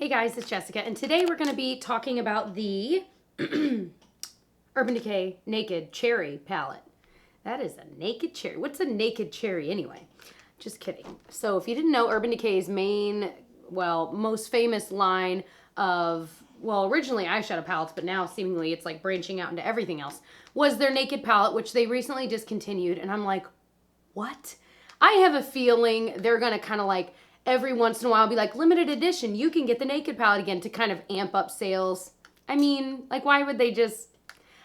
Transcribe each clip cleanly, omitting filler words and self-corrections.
Hey guys, it's Jessica, and today we're going to be talking about the Urban Decay Naked Cherry palette. That is a naked cherry. What's a naked cherry anyway? Just kidding. So if you didn't know, Urban Decay's main, well, most famous line of, well, originally eyeshadow palettes, but now seemingly it's like branching out into everything else, was their Naked palette, which they recently discontinued. And I'm like, what? I have a feeling they're going to kind of like every once in a while be like, limited edition, you can get the Naked palette again to kind of amp up sales. I mean, like, why would they just,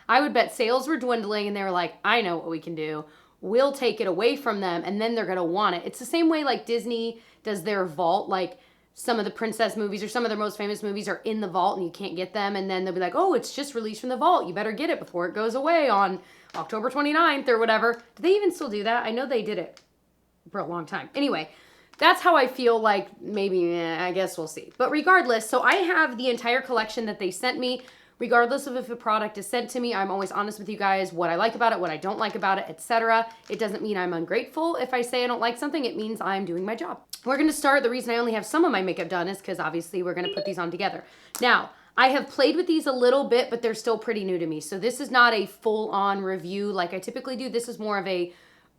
I would bet sales were dwindling and they were like, I know what we can do. We'll take it away from them and then they're going to want it. It's the same way like Disney does their vault, like some of the princess movies or some of their most famous movies are in the vault and you can't get them. And then they'll be like, oh, it's just released from the vault. You better get it before it goes away on October 29th or whatever. Do they even still do that? I know they did it for a long time. Anyway, that's how I feel like maybe, I guess we'll see. But regardless, so I have the entire collection that they sent me. Regardless of if a product is sent to me, I'm always honest with you guys, what I like about it, what I don't like about it, etc. It doesn't mean I'm ungrateful. If I say I don't like something, it means I'm doing my job. We're going to start. The reason I only have some of my makeup done is because obviously we're going to put these on together. Now, I have played with these a little bit, but they're still pretty new to me. So this is not a full-on review like I typically do. This is more of a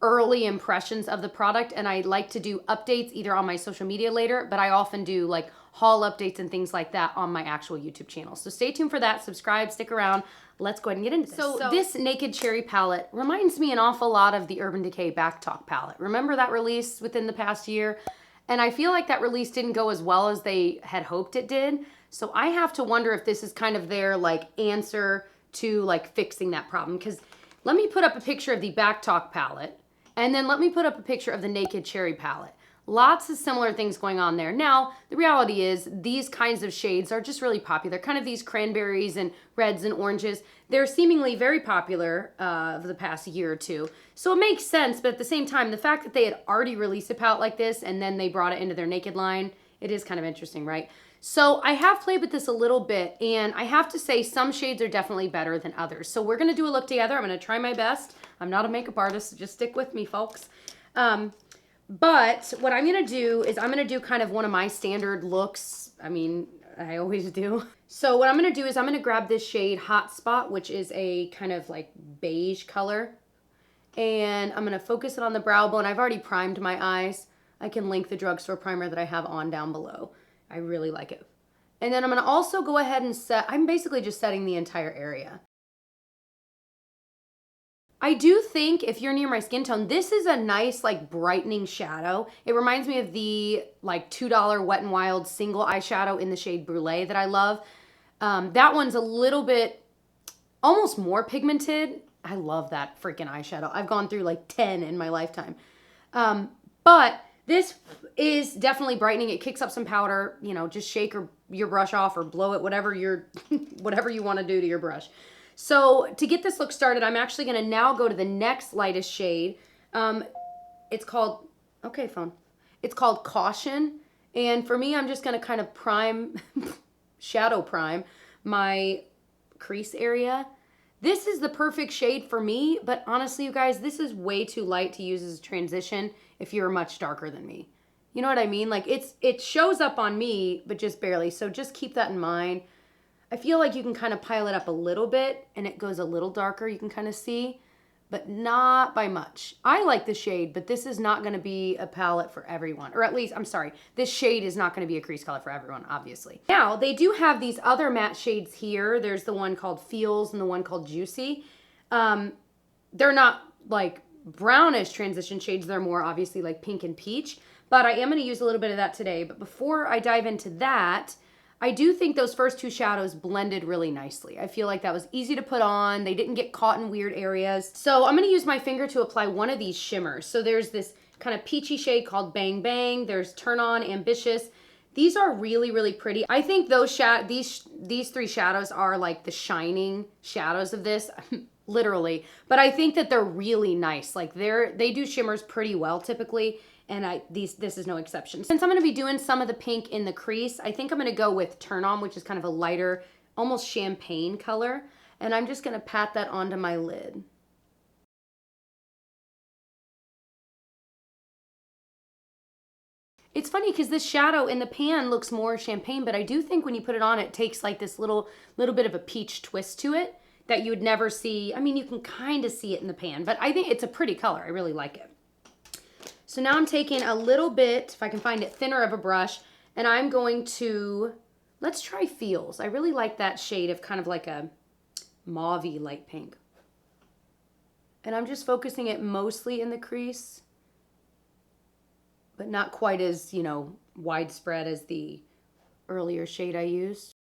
early impressions of the product, and I like to do updates either on my social media later, but I often do like haul updates and things like that on my actual YouTube channel. So stay tuned for that, subscribe, stick around. Let's go ahead and get into this. So this Naked Cherry palette reminds me an awful lot of the Urban Decay Back Talk palette. Remember that release within the past year? And I feel like that release didn't go as well as they had hoped it did. So I have to wonder if this is kind of their like answer to like fixing that problem. Because let me put up a picture of the Back Talk palette. And then let me put up a picture of the Naked Cherry palette. Lots of similar things going on there. Now, the reality is these kinds of shades are just really popular. Kind of these cranberries and reds and oranges. They're seemingly very popular over the past year or two. So it makes sense, but at the same time, the fact that they had already released a palette like this and then they brought it into their Naked line, it is kind of interesting, right? So I have played with this a little bit, and I have to say some shades are definitely better than others. So we're gonna do a look together. I'm gonna try my best. I'm not a makeup artist, so just stick with me, folks. But what I'm gonna do is I'm gonna do kind of one of my standard looks. I mean, I always do. So what I'm gonna do is I'm gonna grab this shade Hot Spot, which is a kind of like beige color. And I'm gonna focus it on the brow bone. I've already primed my eyes. I can link the drugstore primer that I have on down below. I really like it. And then I'm gonna also go ahead and set, I'm basically just setting the entire area. I do think if you're near my skin tone, this is a nice like brightening shadow. It reminds me of the like $2 Wet n Wild single eyeshadow in the shade Brule that I love. That one's a little bit, almost more pigmented. I love that freaking eyeshadow. I've gone through like 10 in my lifetime. But this is definitely brightening. It kicks up some powder, you know, just shake your brush off or blow it, whatever whatever you want to do to your brush. So to get this look started, I'm actually going to now go to the next lightest shade. It's called, okay, phone. It's called Caution. And for me, I'm just going to kind of prime, shadow prime my crease area. This is the perfect shade for me, but honestly, you guys, this is way too light to use as a transition if you're much darker than me. You know what I mean? Like it shows up on me, but just barely. So just keep that in mind. I feel like you can kind of pile it up a little bit and it goes a little darker, you can kind of see, but not by much. I like the shade, but this is not going to be a palette for everyone. Or at least, I'm sorry, this shade is not going to be a crease color for everyone, obviously. Now, they do have these other matte shades here. There's the one called Feels and the one called Juicy. They're not like brownish transition shades. They're more obviously like pink and peach. But I am going to use a little bit of that today. But before I dive into that, I do think those first two shadows blended really nicely. I feel like that was easy to put on. They didn't get caught in weird areas. So I'm gonna use my finger to apply one of these shimmers. So there's this kind of peachy shade called Bang Bang. There's Turn On, Ambitious. These are really, really pretty. I think those these three shadows are like the shining shadows of this, literally. But I think that they're really nice. Like they do shimmers pretty well typically. And this is no exception. Since I'm going to be doing some of the pink in the crease, I think I'm going to go with Turn On, which is kind of a lighter, almost champagne color. And I'm just going to pat that onto my lid. It's funny because this shadow in the pan looks more champagne, but I do think when you put it on, it takes like this little bit of a peach twist to it that you would never see. I mean, you can kind of see it in the pan, but I think it's a pretty color. I really like it. So now I'm taking a little bit, if I can find it, thinner of a brush, and I'm going to, let's try Feels. I really like that shade of kind of like a mauve-y light pink. And I'm just focusing it mostly in the crease, but not quite as, you know, widespread as the earlier shade I used.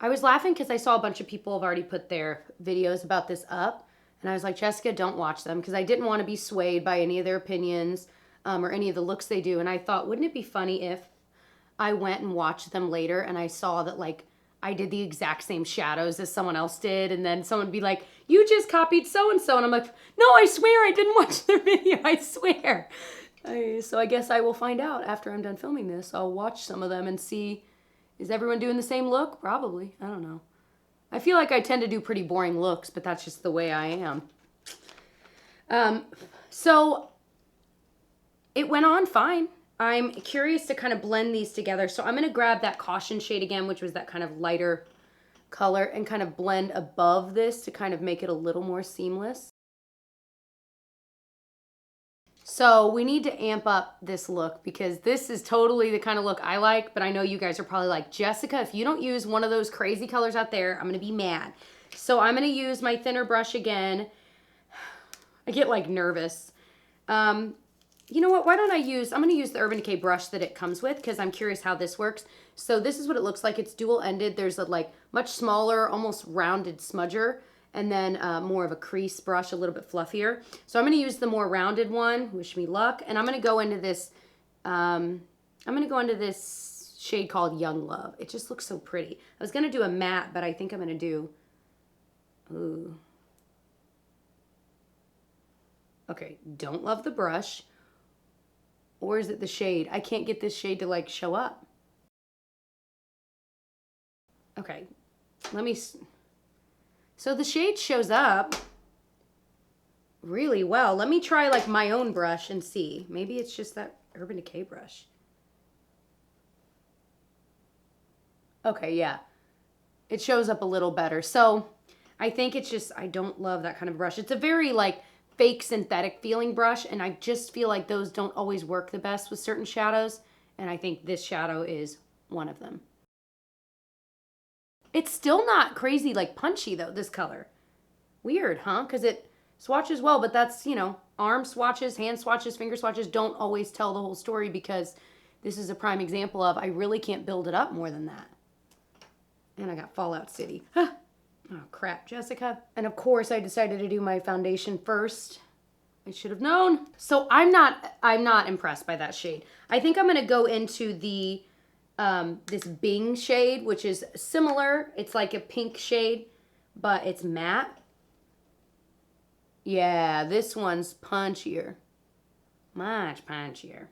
I was laughing because I saw a bunch of people have already put their videos about this up. And I was like, Jessica, don't watch them, because I didn't want to be swayed by any of their opinions or any of the looks they do. And I thought, wouldn't it be funny if I went and watched them later and I saw that, like, I did the exact same shadows as someone else did, and then someone would be like, you just copied so-and-so. And I'm like, no, I swear I didn't watch their video, I swear. So I guess I will find out after I'm done filming this. I'll watch some of them and see, is everyone doing the same look? Probably, I don't know. I feel like I tend to do pretty boring looks, but that's just the way I am. So it went on fine. I'm curious to kind of blend these together. So I'm going to grab that Caution shade again, which was that kind of lighter color, and kind of blend above this to kind of make it a little more seamless. So we need to amp up this look because this is totally the kind of look I like, but I know you guys are probably like, Jessica, if you don't use one of those crazy colors out there, I'm going to be mad. So I'm going to use my thinner brush again. I get like nervous. You know what? Why don't I'm going to use the Urban Decay brush that it comes with because I'm curious how this works. So this is what it looks like. It's dual ended. There's a like much smaller, almost rounded smudger, and then more of a crease brush, a little bit fluffier. So I'm going to use the more rounded one. Wish me luck. And I'm going to go into this. Shade called Young Love. It just looks so pretty. I was going to do a matte, but I think I'm going to do. Ooh. Okay. Don't love the brush. Or is it the shade? I can't get this shade to like show up. Okay. Let me. So the shade shows up really well. Let me try like my own brush and see. Maybe it's just that Urban Decay brush. Okay, yeah. It shows up a little better. So I think it's just, I don't love that kind of brush. It's a very like fake synthetic feeling brush, and I just feel like those don't always work the best with certain shadows, and I think this shadow is one of them. It's still not crazy like punchy though, this color. Weird, huh? Because it swatches well, but that's, you know, arm swatches, hand swatches, finger swatches don't always tell the whole story, because this is a prime example of I really can't build it up more than that. And I got Fallout City. Huh. Oh crap, Jessica. And of course I decided to do my foundation first. I should have known. So I'm not impressed by that shade. I think I'm gonna go into the this Bing shade, which is similar. It's like a pink shade, but it's matte. Yeah, this one's punchier. Much punchier.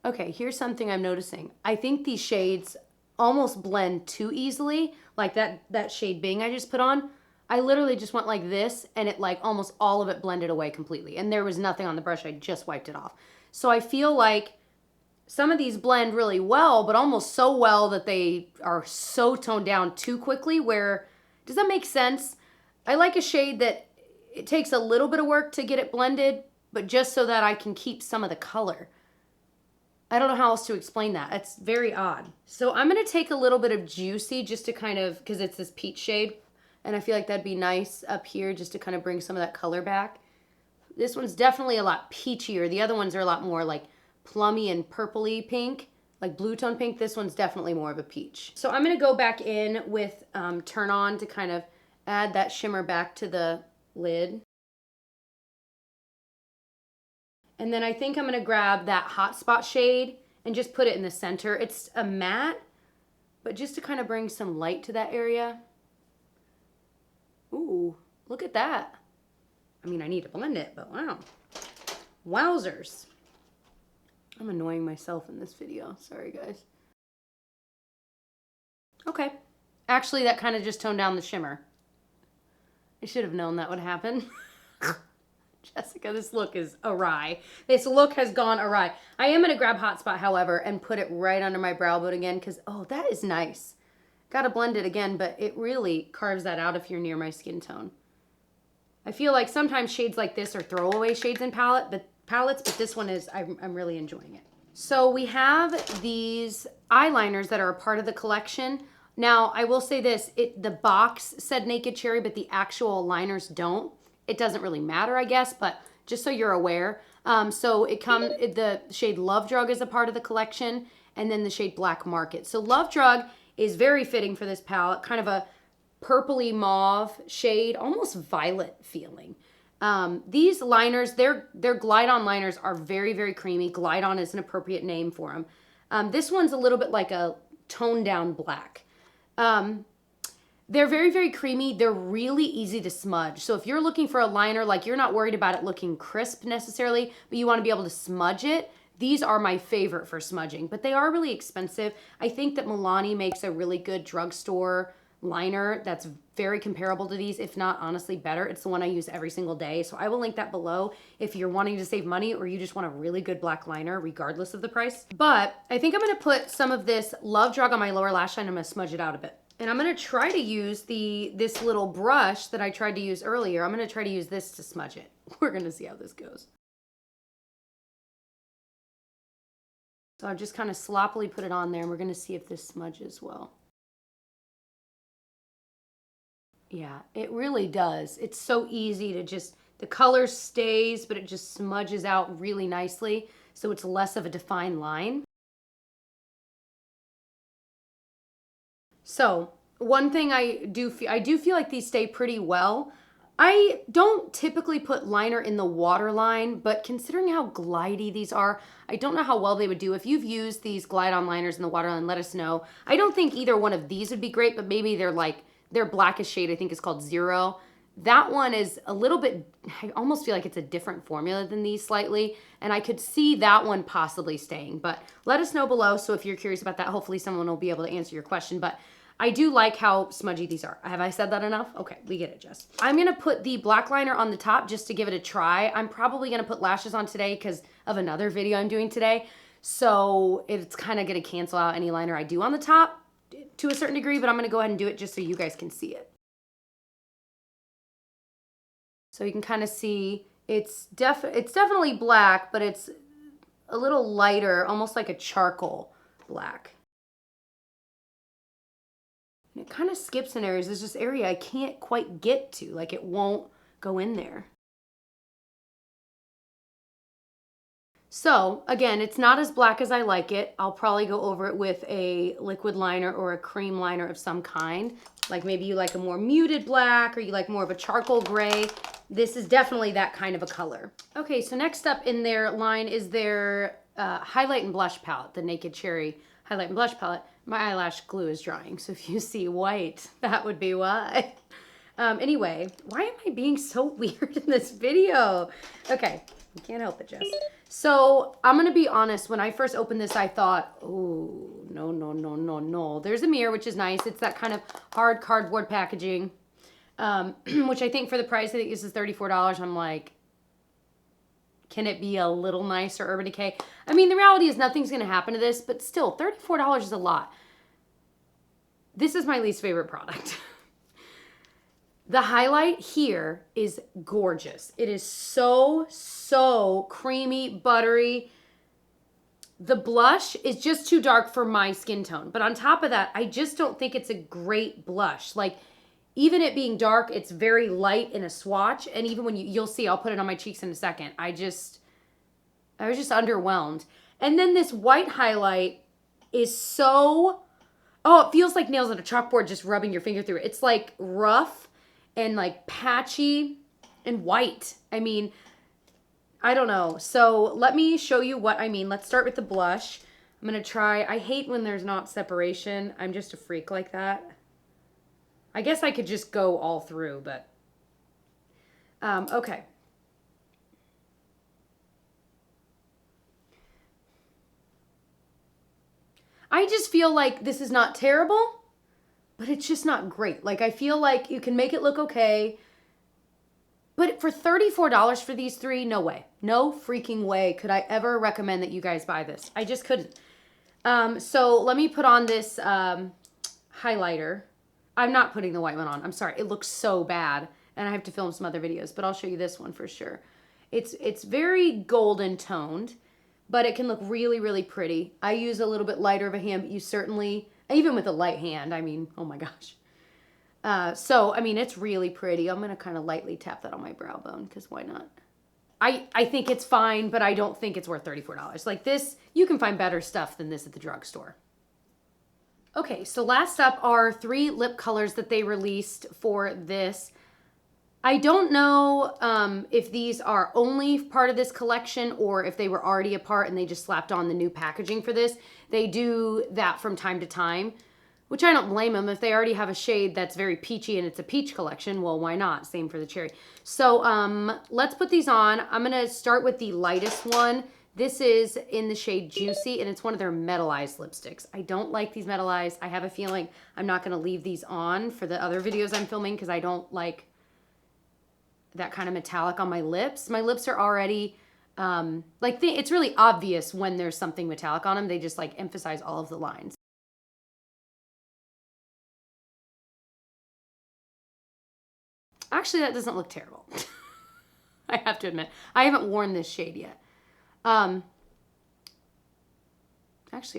Okay, here's something I'm noticing. I think these shades almost blend too easily. Like that shade Bing I just put on. I literally just went like this, and it like almost all of it blended away completely. And there was nothing on the brush. I just wiped it off. So I feel like some of these blend really well, but almost so well that they are so toned down too quickly. Where, does that make sense? I like a shade that it takes a little bit of work to get it blended, but just so that I can keep some of the color. I don't know how else to explain that. It's very odd. So I'm going to take a little bit of Juicy just to kind of, because it's this peach shade, and I feel like that'd be nice up here just to kind of bring some of that color back. This one's definitely a lot peachier. The other ones are a lot more like plummy and purpley pink, like blue tone pink. This one's definitely more of a peach. So I'm going to go back in with Turn On to kind of add that shimmer back to the lid. And then I think I'm going to grab that Hot Spot shade and just put it in the center. It's a matte, but just to kind of bring some light to that area. Ooh, look at that. I mean, I need to blend it, but wow. Wowzers. I'm annoying myself in this video. Sorry, guys. Okay. Actually, that kind of just toned down the shimmer. I should have known that would happen. Jessica, this look is awry. This look has gone awry. I am going to grab Hot Spot, however, and put it right under my brow bone again because, oh, that is nice. Got to blend it again, but it really carves that out if you're near my skin tone. I feel like sometimes shades like this are throwaway shades in palettes, but this one is, I'm really enjoying it. So we have these eyeliners that are a part of the collection. Now, I will say this, the box said Naked Cherry, but the actual liners don't. It doesn't really matter, I guess, but just so you're aware. So the shade Love Drug is a part of the collection, and then the shade Black Market. So Love Drug is very fitting for this palette, kind of a purpley mauve shade, almost violet feeling. These liners, their Glide-On liners are very, very creamy. Glide-On is an appropriate name for them. This one's a little bit like a toned down black. They're very, very creamy. They're really easy to smudge. So if you're looking for a liner, like you're not worried about it looking crisp necessarily, but you want to be able to smudge it, these are my favorite for smudging, but they are really expensive. I think that Milani makes a really good drugstore liner that's very comparable to these, if not honestly better. It's the one I use every single day. So I will link that below if you're wanting to save money or you just want a really good black liner regardless of the price. But I think I'm going to put some of this Love Drug on my lower lash line. I'm going to smudge it out a bit. And I'm going to try to use this little brush that I tried to use earlier. I'm going to try to use this to smudge it. We're going to see how this goes. So I've just kind of sloppily put it on there and we're going to see if this smudges well. Yeah, it really does. It's so easy to just, the color stays, but it just smudges out really nicely. So it's less of a defined line. So one thing I do feel like these stay pretty well. I don't typically put liner in the waterline, but considering how glidey these are, I don't know how well they would do. If you've used these Glide-On liners in the waterline, let us know. I don't think either one of these would be great, but maybe their blackest shade I think is called Zero. That one is a little bit, I almost feel like it's a different formula than these slightly, and I could see that one possibly staying, but let us know below. So if you're curious about that, hopefully someone will be able to answer your question, but I do like how smudgy these are. Have I said that enough? Okay, we get it, Jess. I'm gonna put the black liner on the top just to give it a try. I'm probably gonna put lashes on today because of another video I'm doing today. So it's kind of gonna cancel out any liner I do on the top to a certain degree, but I'm gonna go ahead and do it just so you guys can see it. So you can kind of see it's definitely black, but it's a little lighter, almost like a charcoal black. And it kind of skips in areas. There's this area I can't quite get to, like it won't go in there. So again, it's not as black as I like it. I'll probably go over it with a liquid liner or a cream liner of some kind. Like maybe you like a more muted black or you like more of a charcoal gray. This is definitely that kind of a color. Okay, so next up in their line is their highlight and blush palette, the Naked Cherry highlight and blush palette. My eyelash glue is drying, so if you see white, that would be why. Anyway, why am I being so weird in this video? Okay, you can't help it, Jess. So I'm gonna be honest, when I first opened this, I thought, oh, no, no, no, no, no. There's a mirror, which is nice. It's that kind of hard cardboard packaging, which I think for the price, I think this is $34. I'm like, can it be a little nicer, Urban Decay? I mean, the reality is nothing's gonna happen to this, but still, $34 is a lot. This is my least favorite product. The highlight here is gorgeous. It is so creamy, buttery. The blush is just too dark for my skin tone. But on top of that, I just don't think it's a great blush. Like, even it being dark, it's very light in a swatch. And even when you'll see, I'll put it on my cheeks in a second. I was just underwhelmed. And then this white highlight is so, oh, it feels like nails on a chalkboard just rubbing your finger through it. It's like rough and like patchy and white. I mean, I don't know. So let me show you what I mean. Let's start with the blush. I'm gonna try, I hate when there's not separation. I'm just a freak like that. I guess I could just go all through, but okay. I just feel like this is not terrible, but it's just not great. Like, I feel like you can make it look okay. But for $34 for these three, no way. No freaking way could I ever recommend that you guys buy this. I just couldn't. So let me put on this highlighter. I'm not putting the white one on. I'm sorry. It looks so bad. And I have to film some other videos, but I'll show you this one for sure. It's very golden toned, but it can look really, really pretty. I use a little bit lighter of a hand, but you certainly, even with a light hand, I mean, oh my gosh. So, I mean, it's really pretty. I'm going to kind of lightly tap that on my brow bone because why not? I think it's fine, but I don't think it's worth $34. Like this, you can find better stuff than this at the drugstore. Okay, so last up are 3 lip colors that they released for this. I don't know if these are only part of this collection or if they were already a part and they just slapped on the new packaging for this. They do that from time to time, which I don't blame them. If they already have a shade that's very peachy and it's a peach collection, well, why not? Same for the cherry. So let's put these on. I'm going to start with the lightest one. This is in the shade Juicy, and it's one of their metallized lipsticks. I don't like these metallized. I have a feeling I'm not going to leave these on for the other videos I'm filming because I don't like that kind of metallic on my lips. My lips are already, it's really obvious when there's something metallic on them. They just like emphasize all of the lines. Actually, that doesn't look terrible. I have to admit, I haven't worn this shade yet. Actually,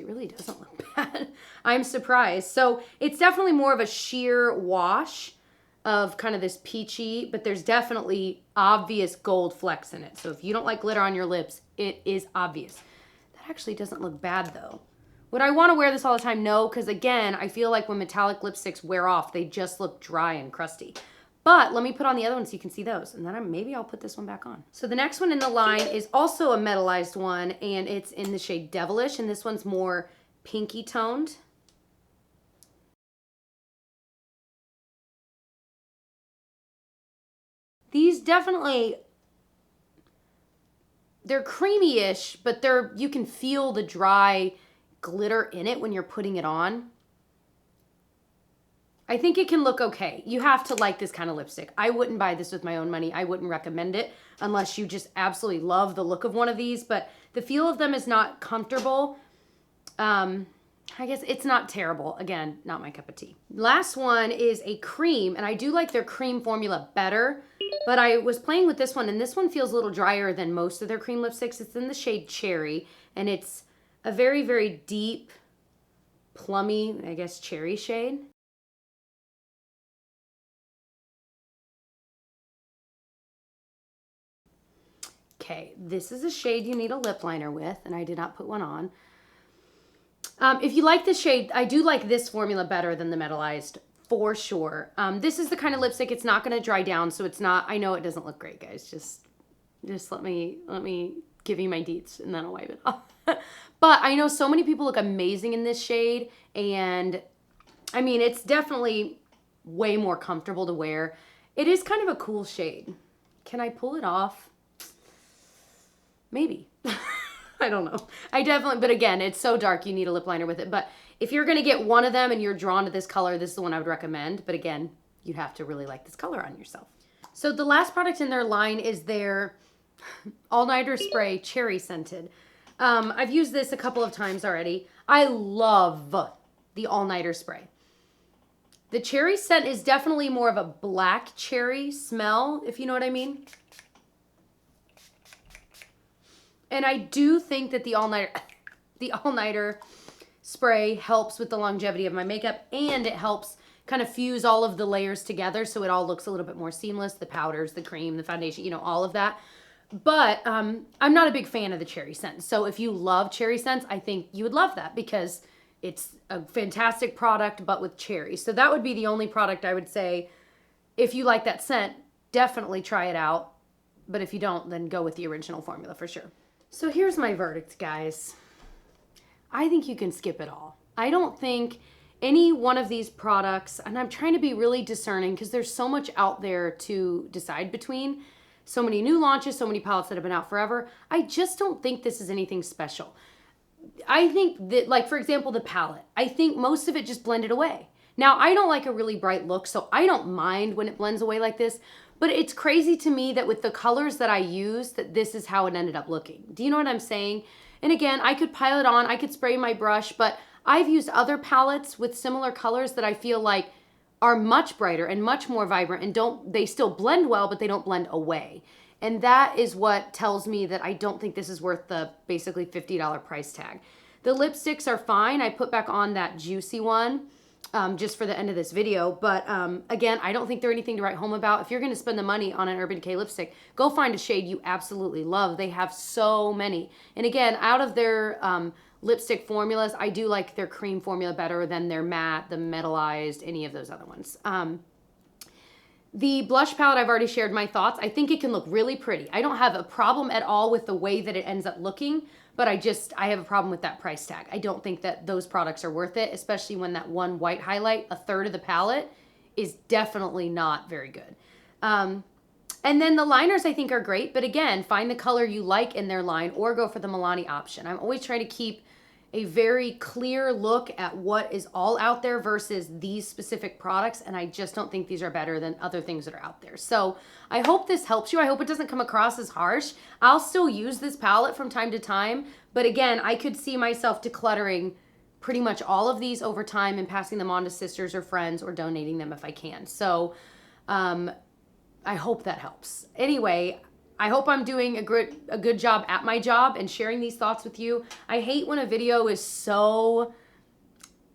it really doesn't look bad. I'm surprised. So it's definitely more of a sheer wash of kind of this peachy, but there's definitely obvious gold flecks in it. So if you don't like glitter on your lips, it is obvious. That actually doesn't look bad though. Would I want to wear this all the time? No, because again, I feel like when metallic lipsticks wear off, they just look dry and crusty. But let me put on the other one so you can see those. And then maybe I'll put this one back on. So the next one in the line is also a metallized one, and it's in the shade Devilish, and this one's more pinky toned. These definitely, they're creamy-ish, but you can feel the dry glitter in it when you're putting it on. I think it can look okay. You have to like this kind of lipstick. I wouldn't buy this with my own money. I wouldn't recommend it unless you just absolutely love the look of one of these, but the feel of them is not comfortable. I guess it's not terrible. Again, not my cup of tea. Last one is a cream, and I do like their cream formula better, but I was playing with this one, and this one feels a little drier than most of their cream lipsticks. It's in the shade Cherry, and it's a very, very deep, plummy, I guess, cherry shade. Okay, this is a shade you need a lip liner with, and I did not put one on. If you like this shade, I do like this formula better than the metallized, for sure. This is the kind of lipstick, it's not going to dry down, so it's not, I know it doesn't look great, guys. Just let me give you my deets, and then I'll wipe it off. But I know so many people look amazing in this shade, and I mean, it's definitely way more comfortable to wear. It is kind of a cool shade. Can I pull it off? Maybe. I don't know. But again, it's so dark, you need a lip liner with it. But if you're going to get one of them and you're drawn to this color, this is the one I would recommend. But again, you'd have to really like this color on yourself. So the last product in their line is their All-Nighter Spray Cherry Scented. I've used this a couple of times already. I love the All-Nighter Spray. The cherry scent is definitely more of a black cherry smell, if you know what I mean. And I do think that the all-nighter spray helps with the longevity of my makeup, and it helps kind of fuse all of the layers together so it all looks a little bit more seamless. The powders, the cream, the foundation, you know, all of that. But I'm not a big fan of the cherry scent. So if you love cherry scents, I think you would love that because it's a fantastic product, but with cherry. So that would be the only product I would say, if you like that scent, definitely try it out. But if you don't, then go with the original formula for sure. So here's my verdict, guys. I think you can skip it all. I don't think any one of these products, and I'm trying to be really discerning because there's so much out there to decide between. So many new launches, so many palettes that have been out forever. I just don't think this is anything special. I think that, like, for example, the palette, I think most of it just blended away. Now, I don't like a really bright look, so I don't mind when it blends away like this, But it's crazy to me that with the colors that I use, that this is how it ended up looking. Do you know what I'm saying? And again, I could pile it on, I could spray my brush, but I've used other palettes with similar colors that I feel like are much brighter and much more vibrant and they still blend well, but they don't blend away. And that is what tells me that I don't think this is worth the basically $50 price tag. The lipsticks are fine. I put back on that juicy one just for the end of this video. But again, I don't think they're anything to write home about. If you're going to spend the money on an Urban Decay lipstick, go find a shade you absolutely love. They have so many. And again, out of their lipstick formulas, I do like their cream formula better than their matte, the metallized, any of those other ones. The blush palette, I've already shared my thoughts. I think it can look really pretty. I don't have a problem at all with the way that it ends up looking, but I have a problem with that price tag. I don't think that those products are worth it, especially when that one white highlight, a third of the palette, is definitely not very good. And then the liners I think are great, but again, find the color you like in their line or go for the Milani option. I'm always trying to keep a very clear look at what is all out there versus these specific products, and I just don't think these are better than other things that are out there. So I hope this helps you. I hope it doesn't come across as harsh. I'll still use this palette from time to time, but again, I could see myself decluttering pretty much all of these over time and passing them on to sisters or friends or donating them if I can. So I hope that helps. Anyway, I hope I'm doing a good job at my job and sharing these thoughts with you. I hate when a video is so,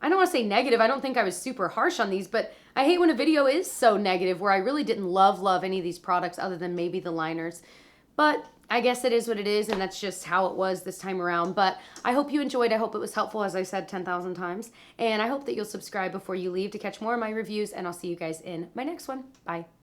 I don't want to say negative. I don't think I was super harsh on these, but I hate when a video is so negative where I really didn't love any of these products other than maybe the liners. But I guess it is what it is, and that's just how it was this time around. But I hope you enjoyed. I hope it was helpful, as I said 10,000 times. And I hope that you'll subscribe before you leave to catch more of my reviews, and I'll see you guys in my next one. Bye.